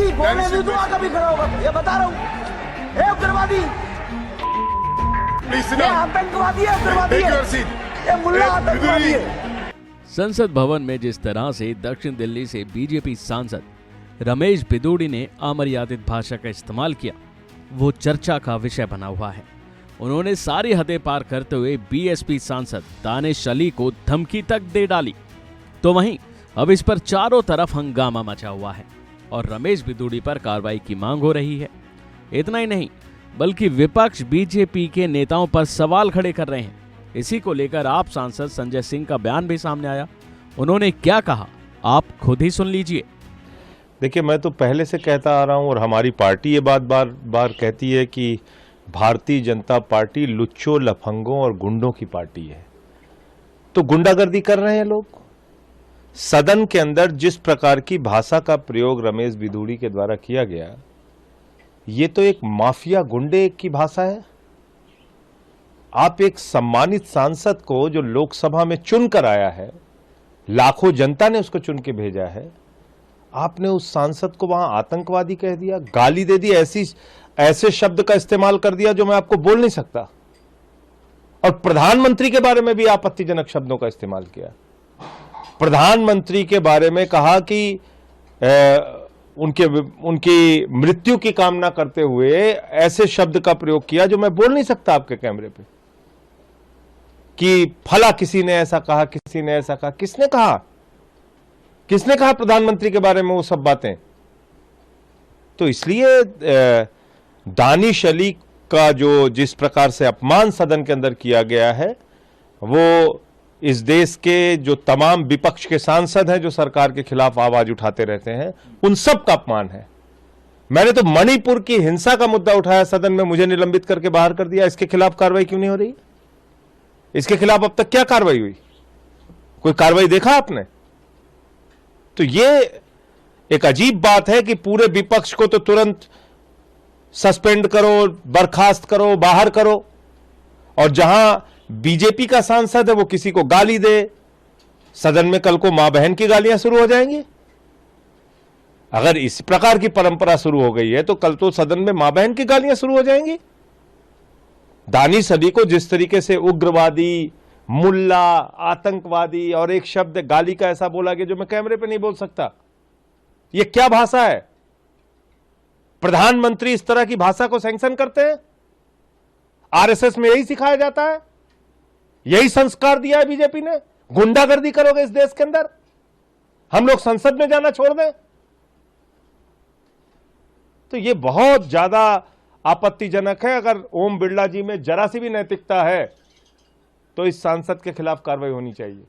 उग्रवादी बोलने भी दूंगा कभी खड़ा होगा, ये बता रहा हूँ। ए उग्रवादी, ये आतंकवादी है, उग्रवादी है, ये मुल्ला आतंकवादी है। संसद भवन में जिस तरह से दक्षिण दिल्ली से बीजेपी सांसद रमेश बिदूड़ी ने अमर्यादित भाषा का इस्तेमाल किया, वो चर्चा का विषय बना हुआ है। उन्होंने सारी हदें पार करते हुए बीएसपी सांसद दानिश अली को धमकी तक दे डाली। तो वहीं अब इस पर चारों तरफ हंगामा मचा हुआ है और रमेश बिदूड़ी पर कार्रवाई की मांग हो रही है। इतना ही नहीं, बल्कि विपक्ष बीजेपी के नेताओं पर सवाल खड़े कर रहे हैं। इसी को लेकर आप सांसद संजय सिंह का बयान भी सामने आया। उन्होंने क्या कहा, आप खुद ही सुन लीजिए। देखिए, मैं तो पहले से कहता आ रहा हूं और हमारी पार्टी ये बात बार बार कहती है कि भारतीय जनता पार्टी लुच्चों, लफंगों और गुंडों की पार्टी है। तो गुंडागर्दी कर रहे हैं लोग। सदन के अंदर जिस प्रकार की भाषा का प्रयोग रमेश बिदूड़ी के द्वारा किया गया, ये तो एक माफिया गुंडे की भाषा है। आप एक सम्मानित सांसद को जो लोकसभा में चुनकर आया है, लाखों जनता ने उसको चुन के भेजा है, आपने उस सांसद को वहां आतंकवादी कह दिया, गाली दे दी, ऐसे शब्द का इस्तेमाल कर दिया जो मैं आपको बोल नहीं सकता। और प्रधानमंत्री के बारे में भी आपत्तिजनक शब्दों का इस्तेमाल किया। प्रधानमंत्री के बारे में कहा कि उनकी मृत्यु की कामना करते हुए ऐसे शब्द का प्रयोग किया जो मैं बोल नहीं सकता आपके कैमरे पे, कि फला किसी ने ऐसा कहा, किसी ने ऐसा कहा। किसने कहा? किसने कहा प्रधानमंत्री के बारे में वो सब बातें? तो इसलिए दानिश अली का जो जिस प्रकार से अपमान सदन के अंदर किया गया है, वो इस देश के जो तमाम विपक्ष के सांसद हैं जो सरकार के खिलाफ आवाज उठाते रहते हैं, उन सब का अपमान है। मैंने तो मणिपुर की हिंसा का मुद्दा उठाया सदन में, मुझे निलंबित करके बाहर कर दिया। इसके खिलाफ कार्रवाई क्यों नहीं हो रही? इसके खिलाफ अब तक क्या कार्रवाई हुई? कोई कार्रवाई देखा आपने? तो ये एक अजीब बात है कि पूरे विपक्ष को तो तुरंत सस्पेंड करो, बर्खास्त करो, बाहर करो, और जहां बीजेपी का सांसद है वो किसी को गाली दे, सदन में कल को मां बहन की गालियां शुरू हो जाएंगी। अगर इस प्रकार की परंपरा शुरू हो गई है तो कल तो सदन में मां बहन की गालियां शुरू हो जाएंगी। दानिश अली को जिस तरीके से उग्रवादी, मुल्ला, आतंकवादी और एक शब्द गाली का ऐसा बोला गया जो मैं कैमरे पे नहीं बोल सकता, यह क्या भाषा है? प्रधानमंत्री इस तरह की भाषा को सैंक्शन करते हैं? आरएसएस में यही सिखाया जाता है? यही संस्कार दिया है बीजेपी ने? गुंडागर्दी करोगे इस देश के अंदर? हम लोग संसद में जाना छोड़ दें? तो यह बहुत ज्यादा आपत्तिजनक है। अगर ओम बिरला जी में जरा सी भी नैतिकता है तो इस सांसद के खिलाफ कार्रवाई होनी चाहिए।